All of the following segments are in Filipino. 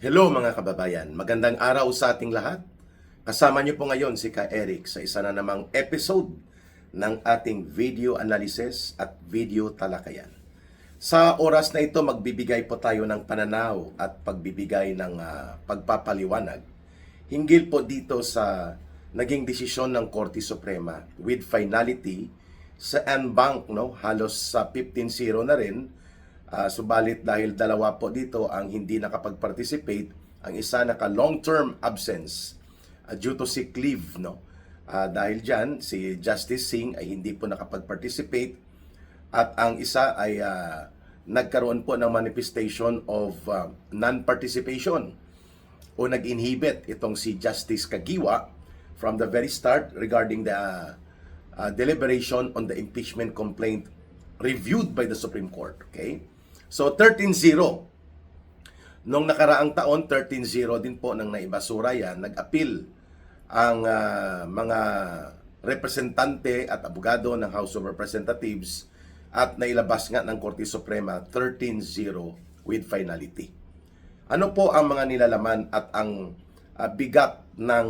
Hello mga kababayan, magandang araw sa ating lahat. Kasama niyo po ngayon si Ka Eric sa isa na namang episode ng ating video analysis at video talakayan. Sa oras na ito, magbibigay po tayo ng pananaw at pagbibigay ng pagpapaliwanag hinggil po dito sa naging desisyon ng Korte Suprema with finality sa en-banc, no? Halos sa 15-0 na rin. Subalit dahil dalawa po dito ang hindi nakapag-participate, ang isa naka long-term absence due to sick leave, no? Dahil dyan, si Justice Singh ay hindi po nakapag-participate at ang isa ay nagkaroon po ng manifestation of non-participation o nag-inhibit itong si Justice Kagiwa from the very start regarding the deliberation on the impeachment complaint reviewed by the Supreme Court. Okay? So 13-0. Nung nakaraang taon, 13-0 din po nang naibasura yan. Nag-appeal ang mga representante at abogado ng House of Representatives at nailabas nga ng Korte Suprema 13-0 with finality. Ano po ang mga nilalaman at ang bigat ng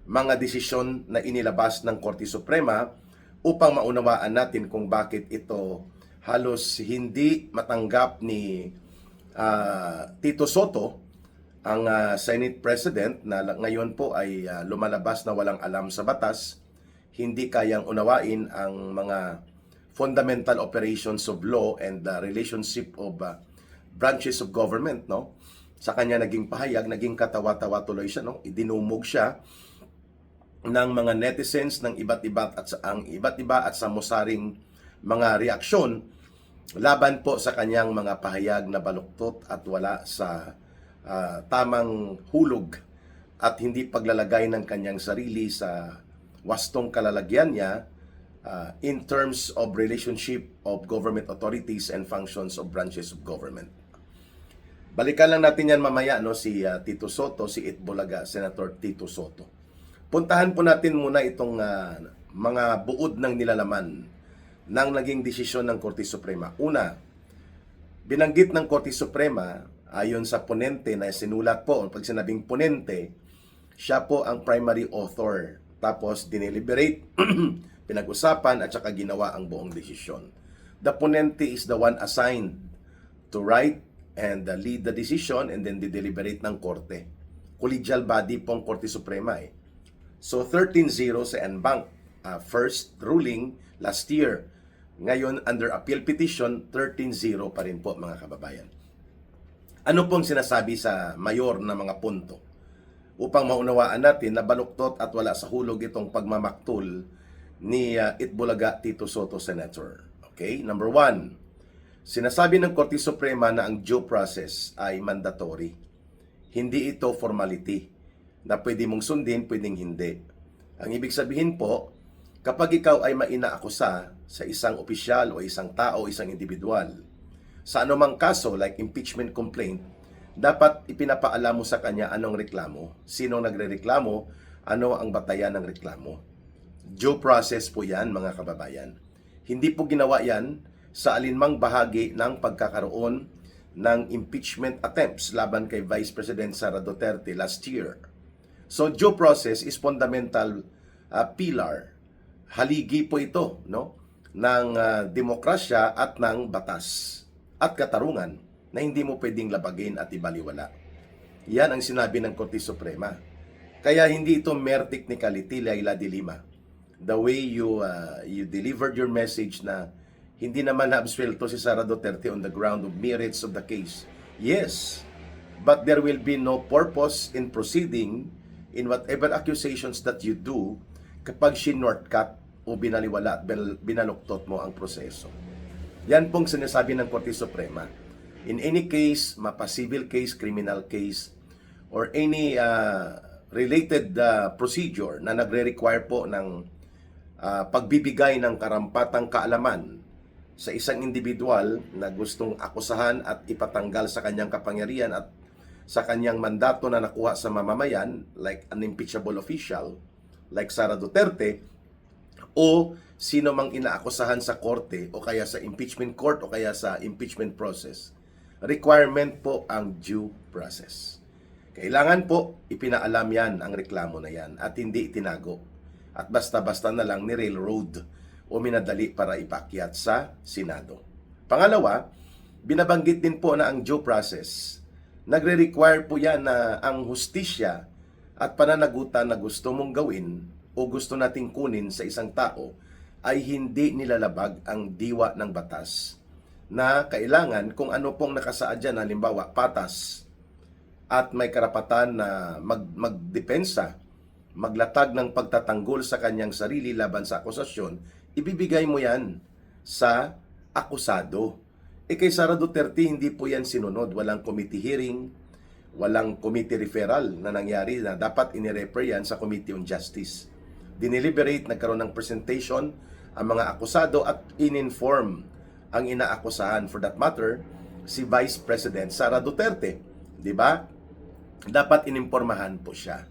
mga desisyon na inilabas ng Korte Suprema upang maunawaan natin kung bakit ito halos hindi matanggap ni Tito Soto, ang Senate President na ngayon po ay lumalabas na walang alam sa batas, hindi kayang unawain ang mga fundamental operations of law and the relationship of branches of government, no? Sa kanya naging pahayag, naging katawa-tawa tuloy siya, no? Idinumog siya ng mga netizens ng iba't iba at samusaring mga reaksyon laban po sa kanyang mga pahayag na baluktot at wala sa tamang hulog at hindi paglalagay ng kanyang sarili sa wastong kalalagyan niya in terms of relationship of government authorities and functions of branches of government. Balikan lang natin yan mamaya, no, si Tito Soto, si Itbulaga, Senator Tito Soto. Puntahan po natin muna itong mga buod ng nilalaman ng naging desisyon ng Korte Suprema. Una, binanggit ng Korte Suprema ayon sa ponente na sinulat po, pag sinabing ponente, siya po ang primary author. Tapos dineliberate, pinag-usapan at saka ginawa ang buong desisyon. The ponente is the one assigned to write and lead the decision and then deliberate ng Korte. Collegial body pong Korte Suprema eh. So 13-0 sa en-banc. First ruling last year. Ngayon, under appeal petition, 13-0 pa rin po mga kababayan. Ano pong sinasabi sa mayor na mga punto? Upang maunawaan natin na baluktot at wala sa hulog itong pagmamaktol ni Itbulaga Tito Soto, Senator. Okay? Number 1, sinasabi ng Korte Suprema na ang due process ay mandatory. Hindi ito formality na pwede mong sundin, pwedeng hindi. Ang ibig sabihin po, kapag ikaw ay mainaakusa sa isang opisyal o isang tao, isang individual, sa anumang kaso like impeachment complaint, dapat ipinapaalam mo sa kanya anong reklamo, sinong nagrereklamo, ano ang batayan ng reklamo. Due process po yan mga kababayan. Hindi po ginawa yan sa alinmang bahagi ng pagkakaroon ng impeachment attempts laban kay Vice President Sara Duterte last year. So due process is fundamental pillar. Haligi po ito, no, ng demokrasya at ng batas at katarungan na hindi mo pwedeng labagin at ibaliwala. Yan ang sinabi ng Korte Suprema. Kaya hindi ito mere technicality, Laila de Lima. The way you delivered your message na hindi naman na-absuelto si Sara Duterte on the ground of merits of the case. Yes, but there will be no purpose in proceeding in whatever accusations that you do kapag shortcut o binaliwala at binaluktot mo ang proseso. Yan pong sinasabi ng Korte Suprema. In any case, mapa-civil case, criminal case, or any related procedure na nagre-require po ng pagbibigay ng karampatang kaalaman sa isang individual na gustong akusahan at ipatanggal sa kanyang kapangyarihan at sa kanyang mandato na nakuha sa mamamayan, like an impeachable official, like Sara Duterte, o sino mang inaakusahan sa korte o kaya sa impeachment court o kaya sa impeachment process, requirement po ang due process. Kailangan po ipinaalam yan ang reklamo na yan at hindi itinago. At basta-basta na lang ni railroad o minadali para ipakyat sa Senado. Pangalawa, binabanggit din po na ang due process, nagre-require po yan na ang hustisya at pananagutan na gusto mong gawin o gusto nating kunin sa isang tao ay hindi nilalabag ang diwa ng batas na kailangan kung ano pong nakasaad dyan, halimbawa patas at may karapatan na magdepensa, maglatag ng pagtatanggol sa kanyang sarili laban sa akusasyon, ibibigay mo yan sa akusado. Kay Sara Duterte, hindi po yan sinunod. Walang committee hearing, walang committee referral na nangyari na dapat inirefer yan sa Committee on Justice. Dineliberate, nagkaroon ng presentation ang mga akusado at in-inform ang inaakusahan. For that matter, si Vice President Sara Duterte. Di ba? Dapat inimpormahan po siya.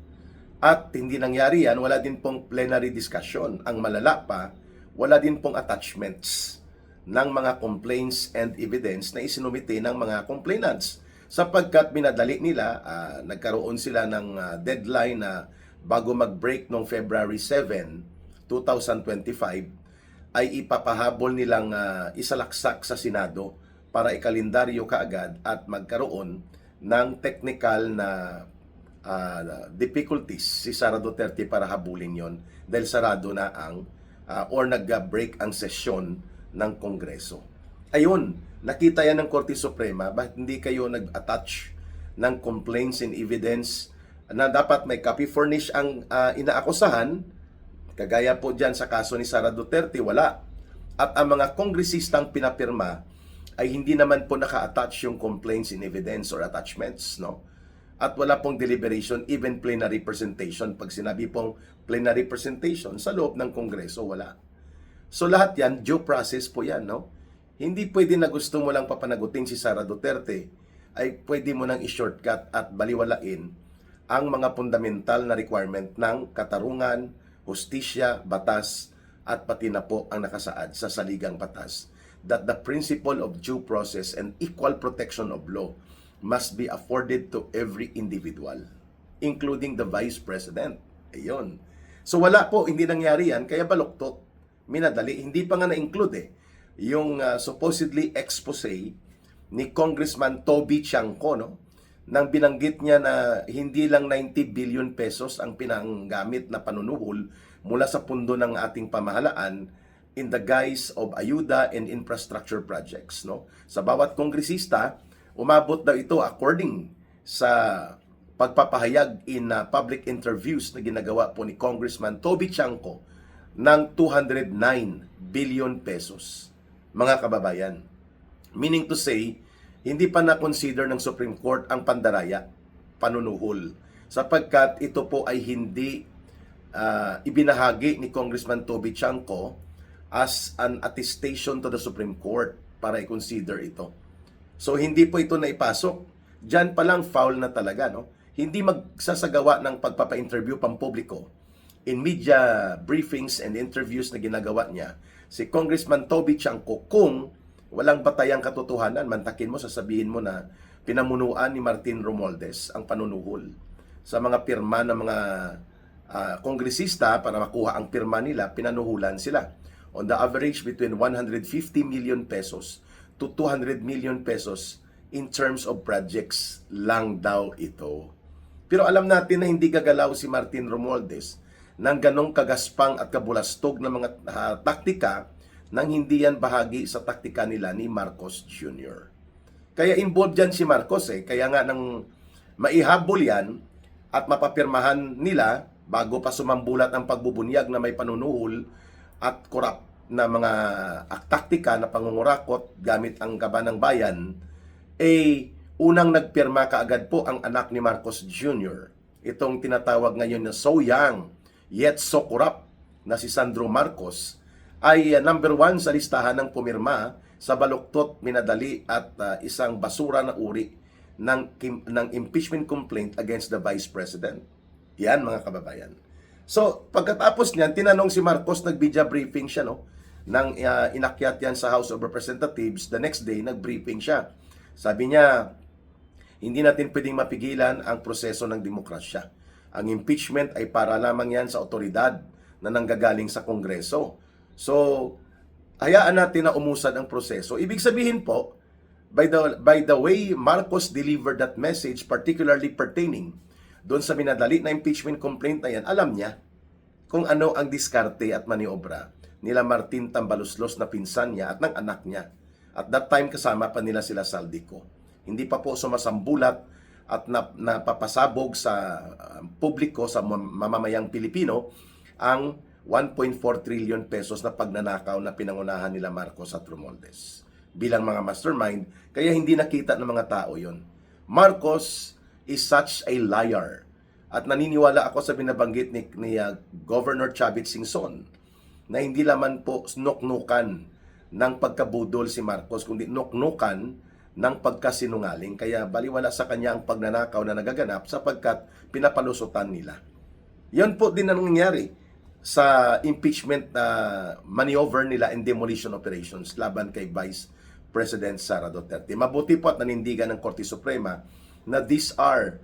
At hindi nangyari yan, wala din pong plenary discussion. Ang malala pa, wala din pong attachments ng mga complaints and evidence na isinumite ng mga complainants. Sapagkat binadali nila, nagkaroon sila ng deadline na bago mag-break noong February 7, 2025, ay ipapahabol nilang isalaksak sa Senado para ikalendaryo kaagad at magkaroon ng technical na difficulties si Sara Duterte para habulin yon dahil sarado na ang or nag-break ang sesyon ng Kongreso. Ayun, nakita yan ng Korte Suprema, bakit hindi kayo nag-attach ng complaints and evidence na dapat may copy furnish ang inaakusahan, kagaya po dyan sa kaso ni Sara Duterte, wala. At ang mga kongresistang pinapirma ay hindi naman po naka-attach yung complaints and evidence or attachments, no? At wala pong deliberation, even plenary presentation. Pag sinabi pong plenary presentation, sa loob ng Kongreso, wala. So lahat yan, due process po yan, no? Hindi pwede na gusto mo lang papanagutin si Sara Duterte, ay pwede mo nang i-shortcut at baliwalain ang mga fundamental na requirement ng katarungan, hustisya, batas, at pati na po ang nakasaad sa saligang batas that the principle of due process and equal protection of law must be afforded to every individual, including the Vice President. Ayun. So wala po, hindi nangyari yan, kaya baluktot, minadali, hindi pa nga na-include yung supposedly expose ni Congressman Toby Chanco, no? Nang binanggit niya na hindi lang 90 billion pesos ang pinanggamit na panunuhol mula sa pundo ng ating pamahalaan in the guise of ayuda and infrastructure projects, no? Sa bawat kongresista, umabot daw ito according sa pagpapahayag in public interviews na ginagawa po ni Congressman Toby Chanco ng 209 billion pesos. Mga kababayan, meaning to say, hindi pa na-consider ng Supreme Court ang pandaraya, panunuhol, sapagkat ito po ay hindi ibinahagi ni Congressman Toby Chanco as an attestation to the Supreme Court para i-consider ito. So hindi po ito naipasok. Diyan pa lang foul na talaga, no? Hindi magsasagawa ng pagpapa-interview pampubliko in media briefings and interviews na ginagawa niya si Congressman Toby Chanco kung walang batayang katotohanan. Mantakin mo, sasabihin mo na pinamunuan ni Martin Romualdez ang panunuhol sa mga pirma ng mga kongresista para makuha ang pirma nila, pinanuhulan sila. On the average between 150 million pesos to 200 million pesos in terms of projects lang daw ito. Pero alam natin na hindi gagalaw si Martin Romualdez ng ganong kagaspang at kabulastog na mga taktika nang hindi yan bahagi sa taktika nila ni Marcos Jr. Kaya involved yan si Marcos kaya nga nang maihabol yan at mapapirmahan nila bago pa sumambulat ang pagbubunyag na may panunuhol at korap na mga taktika na pangungurakot gamit ang gaba ng bayan, unang nagpirma kaagad po ang anak ni Marcos Jr. Itong tinatawag ngayon na so young, yet so corrupt na si Sandro Marcos, ay number 1 sa listahan ng pumirma sa baluktot, minadali at isang basura na uri ng impeachment complaint against the Vice President. Yan mga kababayan. So pagkatapos niyan, tinanong si Marcos, nag-media briefing siya, no? Nang inakyat yan sa House of Representatives, the next day nag-briefing siya. Sabi niya, hindi natin pwedeng mapigilan ang proseso ng demokrasya. Ang impeachment ay para lamang yan sa otoridad na nanggagaling sa Kongreso. So, hayaan natin na umusad ang proseso. Ibig sabihin po, by the way Marcos delivered that message, particularly pertaining doon sa minadali na impeachment complaint na yan, alam niya kung ano ang diskarte at maniobra nila Martin Tambaluslos na pinsan niya at ng anak niya. At that time, kasama pa nila sila Saldico. Hindi pa po sumasambulat at napapasabog sa publiko, sa mamamayang Pilipino, ang 1.4 trillion pesos na pagnanakaw na pinangunahan nila Marcos at Romualdez bilang mga mastermind, kaya hindi nakita ng mga tao yon. Marcos is such a liar. At naniniwala ako sa binabanggit ni Governor Chavit Singson na hindi laman po nuknukan ng pagkabudol si Marcos, kundi nuknukan ng pagkasinungaling. Kaya baliwala sa kanya ang pagnanakaw na nagaganap sapagkat pinapalusutan nila. Yan po din ang nangyari sa impeachment na maneuver nila in demolition operations laban kay Vice President Sara Duterte. Mabuti po at nanindigan ng Korte Suprema na these are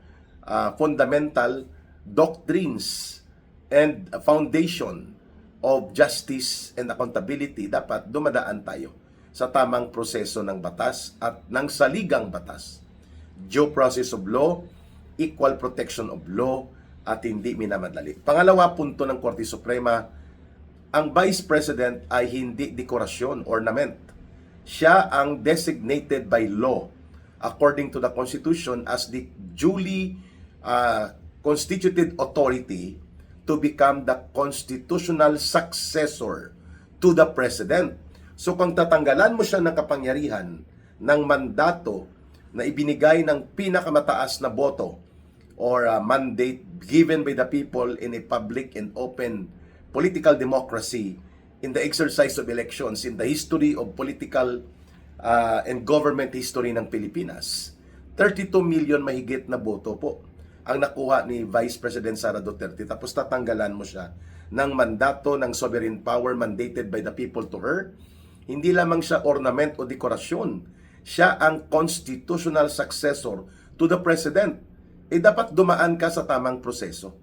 fundamental doctrines and foundation of justice and accountability. Dapat dumadaan tayo sa tamang proseso ng batas at ng saligang batas. Due process of law, equal protection of law, at hindi minamadali. Pangalawa punto ng Korte Suprema, ang Vice President ay hindi dekorasyon, ornament. Siya ang designated by law according to the Constitution as the duly constituted authority to become the constitutional successor to the President. So kung tatanggalan mo siya ng kapangyarihan, ng mandato na ibinigay ng pinakamataas na boto or mandate given by the people in a public and open political democracy in the exercise of elections in the history of political and government history ng Pilipinas, 32 million mahigit na boto po ang nakuha ni Vice President Sara Duterte, tapos tatanggalan mo siya ng mandato ng sovereign power mandated by the people to her. Hindi lamang siya ornament o dekorasyon, siya ang constitutional successor to the President. Dapat dumaan ka sa tamang proseso,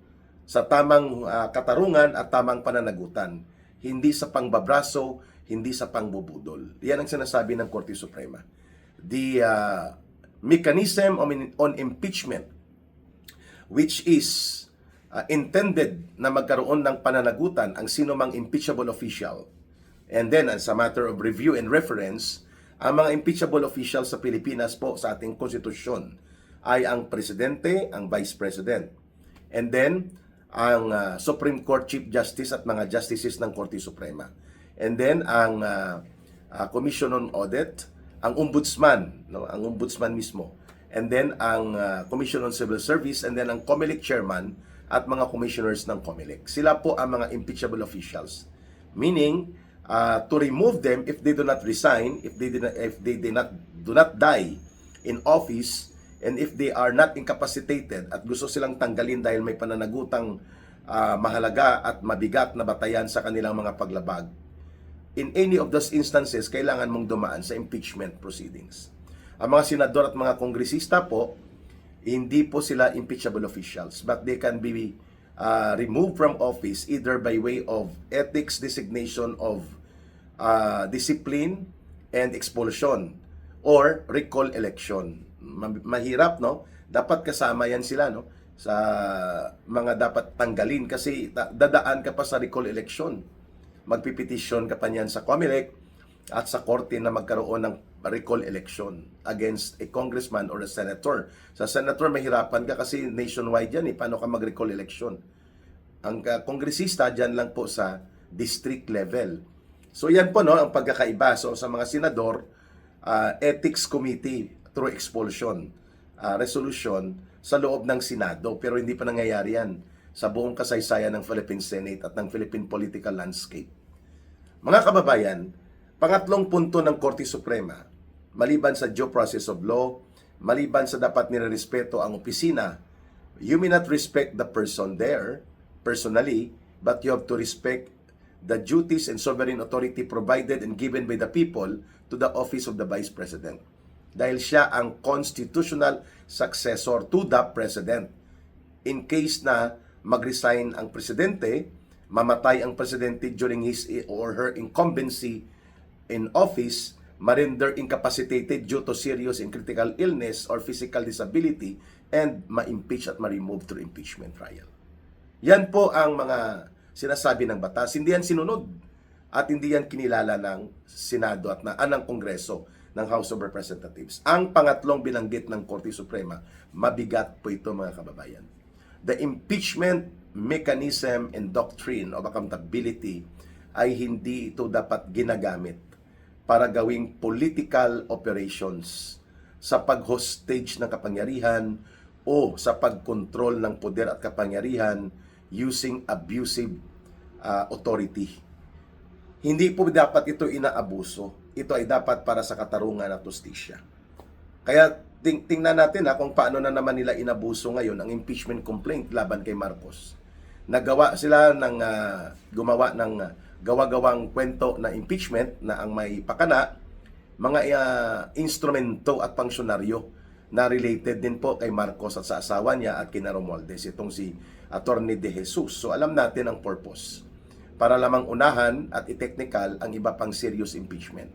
sa tamang katarungan at tamang pananagutan, hindi sa pangbabraso, hindi sa pangbubudol. Yan ang sinasabi ng Korte Suprema. The mechanism on impeachment, which is intended na magkaroon ng pananagutan ang sino mang impeachable official. And then, as a matter of review and reference, ang mga impeachable officials sa Pilipinas po sa ating konstitusyon ay ang Presidente, ang Vice President. And then, ang Supreme Court Chief Justice at mga Justices ng Korte Suprema. And then, ang Commission on Audit, ang Ombudsman, no? Ang Ombudsman mismo. And then, ang Commission on Civil Service, and then ang COMELEC Chairman at mga Commissioners ng COMELEC. Sila po ang mga impeachable officials. Meaning, to remove them if they do not resign, if they do not die in office, and if they are not incapacitated at gusto silang tanggalin dahil may pananagutang mahalaga at mabigat na batayan sa kanilang mga paglabag. In any of those instances, kailangan mong dumaan sa impeachment proceedings. Ang mga senador at mga kongresista po, hindi po sila impeachable officials, but they can be removed from office either by way of ethics designation of discipline and expulsion or recall election. Mahirap, no? Dapat kasama yan sila, no? Sa mga dapat tanggalin kasi dadaan ka pa sa recall election. Magpipetisyon ka pa niyan sa COMELEC at sa korte na magkaroon ng recall election against a congressman or a senator. Sa senator, mahirapan ka kasi nationwide yan, paano ka mag-recall election? Ang kongresista dyan lang po sa district level. So yan po, no, ang pagkakaiba. So sa mga senador, ethics committee through expulsion resolution sa loob ng Senado, pero hindi pa nangyayari yan sa buong kasaysayan ng Philippine Senate at ng Philippine political landscape. Mga kababayan, pangatlong punto ng Korte Suprema, maliban sa due process of law, maliban sa dapat nirerespeto ang opisina, you may not respect the person there personally, but you have to respect the duties and sovereign authority provided and given by the people to the office of the Vice President. dahil siya ang constitutional successor to the president. In case na mag-resign ang presidente, mamatay ang presidente during his or her incumbency in office, ma-render incapacitated due to serious and critical illness or physical disability, and ma-impeach at ma-remove through impeachment trial. Yan po ang mga sinasabi ng batas. Hindi yan sinunod at hindi yan kinilala ng Senado at ng Kongreso ng House of Representatives. Ang pangatlong binanggit ng Korte Suprema, mabigat po ito mga kababayan. The impeachment mechanism and doctrine of accountability ay hindi ito dapat ginagamit para gawing political operations sa pag-hostage ng kapangyarihan o sa pagkontrol ng poder at kapangyarihan using abusive authority. Hindi po dapat ito inaabuso. Ito ay dapat para sa katarungan at justisya. Kaya tingnan natin kung paano na naman nila inabuso ngayon ang impeachment complaint laban kay Marcos. Nagawa sila ng gumawa ng gawa-gawang kwento na impeachment na ang may pakana, mga instrumento at pangsyonaryo na related din po kay Marcos at sa asawa niya at kina Romualdez, itong si Attorney De Jesus. So alam natin ang purpose. Para lamang unahan at i-technical ang iba pang serious impeachment.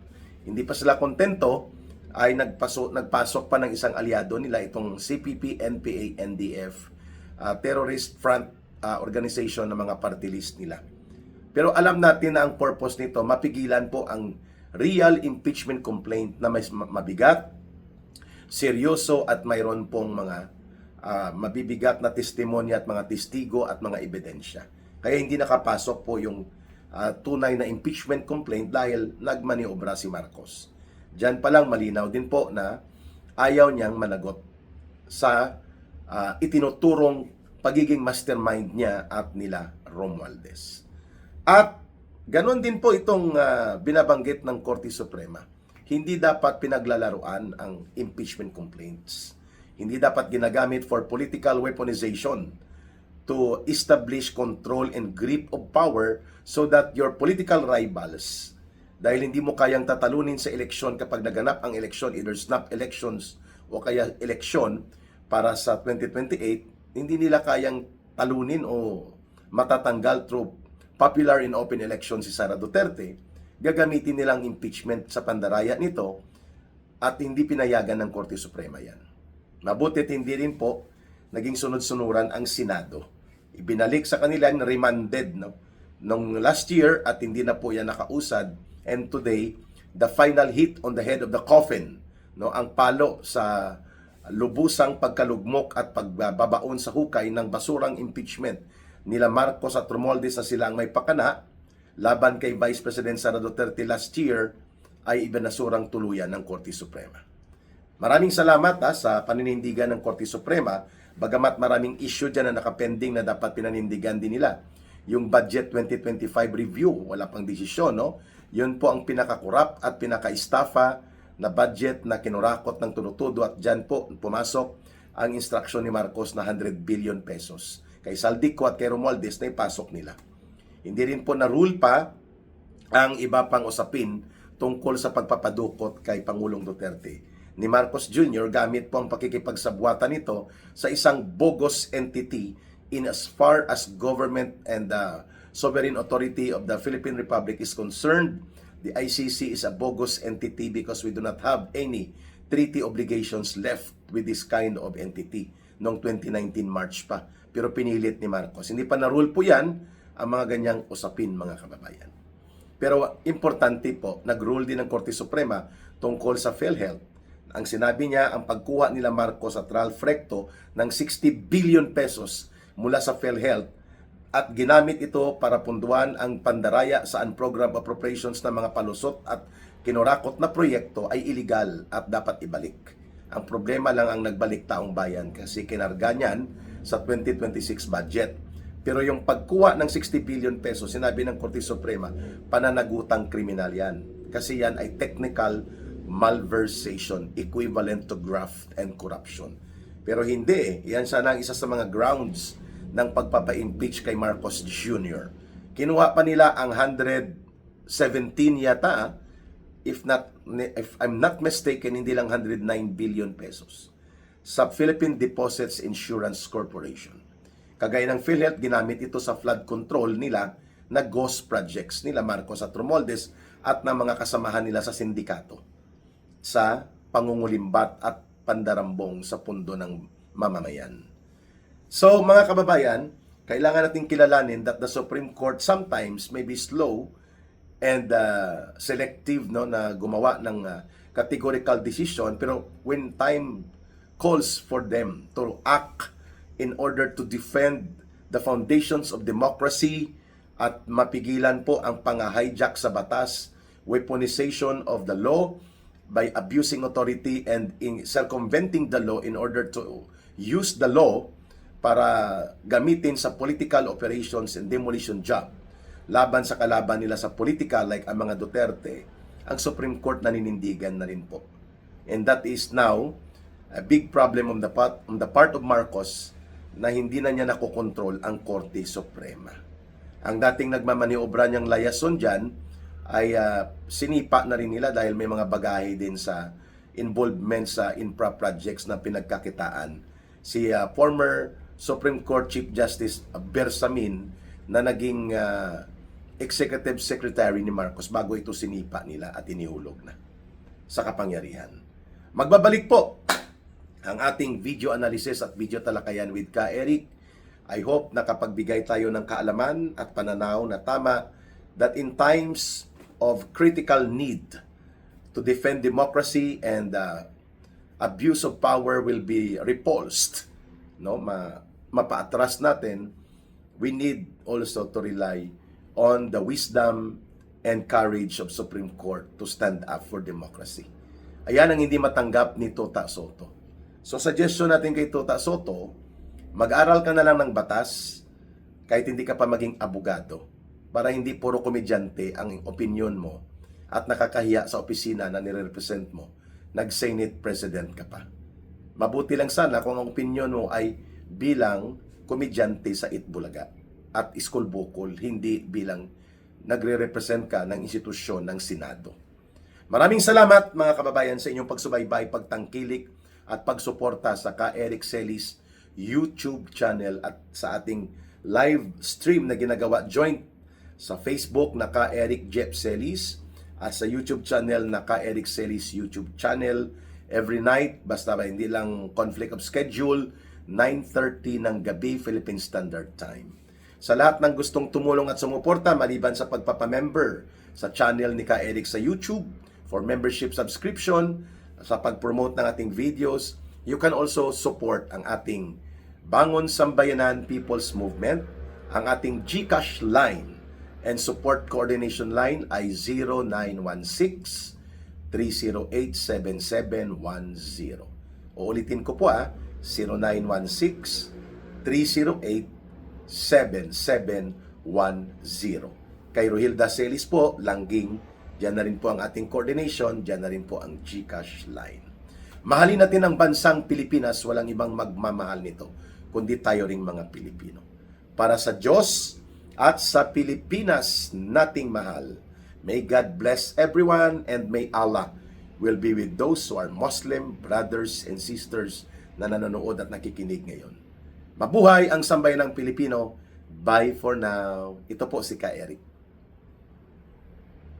Hindi pa sila kontento, ay nagpasok pa ng isang aliado nila, itong CPP, NPA, NDF, terrorist front organization ng mga party list nila. Pero alam natin na ang purpose nito, mapigilan po ang real impeachment complaint na may mabigat, seryoso at mayroon pong mga mabibigat na testimonya at mga testigo at mga ebidensya. Kaya hindi nakapasok po yung tunay na impeachment complaint dahil nagmaniobra si Marcos. Diyan pa lang malinaw din po na ayaw niyang managot sa itinuturong pagiging mastermind niya at nila Romualdez. At ganon din po itong binabanggit ng Korte Suprema. Hindi dapat pinaglalaruan ang impeachment complaints. Hindi dapat ginagamit for political weaponization to establish control and grip of power so that your political rivals, dahil hindi mo kayang tatalunin sa eleksyon kapag naganap ang eleksyon, either snap elections o kaya eleksyon para sa 2028, hindi nila kayang talunin o matatanggal through popular and open election si Sara Duterte, gagamitin nilang impeachment sa pandaraya nito at hindi pinayagan ng Korte Suprema yan. Mabutit hindi rin po naging sunod-sunuran ang Senado. Ibinalik sa kanila, remanded nung last year at hindi na po yan nakausad. And today, the final hit on the head of the coffin, ang palo sa lubusang pagkalugmok at pagbabaon sa hukay ng basurang impeachment nila Marcos at Romualdez na sila ang may pakana laban kay Vice President Sara Duterte last year ay ibinasurang tuluyan ng Korte Suprema. Maraming salamat sa paninindigan ng Korte Suprema, bagamat maraming issue dyan na nakapending na dapat pinanindigan din nila. Yung Budget 2025 review, wala pang desisyon, Yun po ang pinakakurap at pinaka-estafa na budget na kinurakot ng tunutudo at dyan po pumasok ang instruction ni Marcos na 100 billion pesos. Kay Saldico at kay Romualdez na ipasok nila. Hindi rin po na-rule pa ang iba pang usapin tungkol sa pagpapadukot kay Pangulong Duterte ni Marcos Jr. gamit po ang pakikipagsabwatan nito sa isang bogus entity in as far as government and sovereign authority of the Philippine Republic is concerned. The ICC is a bogus entity because we do not have any treaty obligations left with this kind of entity noong 2019 March pa. Pero pinilit ni Marcos. Hindi pa na-rule po yan ang mga ganyang usapin, mga kababayan. Pero importante po, nag-rule din ng Korte Suprema tungkol sa PhilHealth. Ang sinabi niya, ang pagkuha nila Marcos at Ralph Recto ng 60 billion pesos mula sa PhilHealth at ginamit ito para punduan ang pandaraya sa unprogrammed appropriations ng mga palusot at kinurakot na proyekto ay illegal at dapat ibalik. Ang problema lang ang nagbalik taong bayan kasi kinarga niyan sa 2026 budget. Pero yung pagkuha ng 60 billion pesos, sinabi ng Korte Suprema, pananagutang kriminal yan. Kasi yan ay technical malversation, equivalent to graft and corruption. Pero hindi yan sana ang isa sa mga grounds ng pagpapa-impeach kay Marcos Jr. Kinuha pa nila ang 117 yata if I'm not mistaken, hindi lang 109 billion pesos sa Philippine Deposits Insurance Corporation. Kagaya ng PhilHealth, ginamit ito sa flood control nila na ghost projects nila Marcos at Romualdez at ng mga kasamahan nila sa sindikato sa pangungulimbat at pandarambong sa pundo ng mamamayan. So mga kababayan, kailangan natin kilalanin that the Supreme Court sometimes may be slow and selective, no, na gumawa ng categorical decision, pero when time calls for them to act in order to defend the foundations of democracy at mapigilan po ang pang-hijack sa batas, weaponization of the law by abusing authority and in circumventing the law in order to use the law para gamitin sa political operations and demolition job laban sa kalaban nila sa politika like ang mga Duterte, ang Supreme Court naninindigan na rin po. And that is now a big problem on the part of Marcos na hindi na niya nakokontrol ang Korte Suprema. Ang dating nagmamaniobra niyang layason dyan ay sinipa na rin nila dahil may mga bagahe din sa involvement sa infra projects na pinagkakitaan. Si former Supreme Court Chief Justice Bersamin na naging Executive Secretary ni Marcos bago ito sinipa nila at inihulog na sa kapangyarihan. Magbabalik po ang ating video analysis at video talakayan with Ka Eric. I hope nakapagbigay tayo ng kaalaman at pananaw na tama that in times of critical need to defend democracy and abuse of power will be repulsed, no, mapaatras natin, we need also to rely on the wisdom and courage of Supreme Court to stand up for democracy. Ayan ang hindi matanggap ni Tota Sotto. So suggestion natin kay Tota Sotto, mag-aral ka na lang ng batas kahit hindi ka pa maging abogado para hindi puro komedyante ang opinion mo at nakakahiya sa opisina na nire-represent mo. Nag-Senate President ka pa. Mabuti lang sana kung ang opinion mo ay bilang komedyante sa Itbulaga at school bukol, hindi bilang nagre-represent ka ng institusyon ng Senado. Maraming salamat mga kababayan sa inyong pagsubaybay, pagtangkilik at pagsuporta sa Ka Eric Celis YouTube channel at sa ating live stream na ginagawa joint sa Facebook na Ka Eric Jeff Celis at sa YouTube channel na Ka Eric Celis YouTube channel every night, basta ba hindi lang conflict of schedule, 9:30 ng gabi Philippine Standard Time. Sa lahat ng gustong tumulong at sumuporta maliban sa pagpapamember sa channel ni Ka Eric sa YouTube for membership subscription, sa pag-promote ng ating videos, you can also support ang ating Bangon Sambayanan People's Movement. Ang ating GCash line and support coordination line ay 0916-308-7710. Uulitin ko po 0916-308-7710. Kay Rohilda Celis po, Langging, diyan na rin po ang ating coordination, diyan na rin po ang GCash line. Mahalin natin ang bansang Pilipinas, walang ibang magmamahal nito, kundi tayo ring mga Pilipino. Para sa Diyos at sa Pilipinas nating mahal, may God bless everyone and may Allah will be with those who are Muslim brothers and sisters na nanonood at nakikinig ngayon. Mabuhay ang sambayanang Pilipino. Bye for now. Ito po si Ka Eric.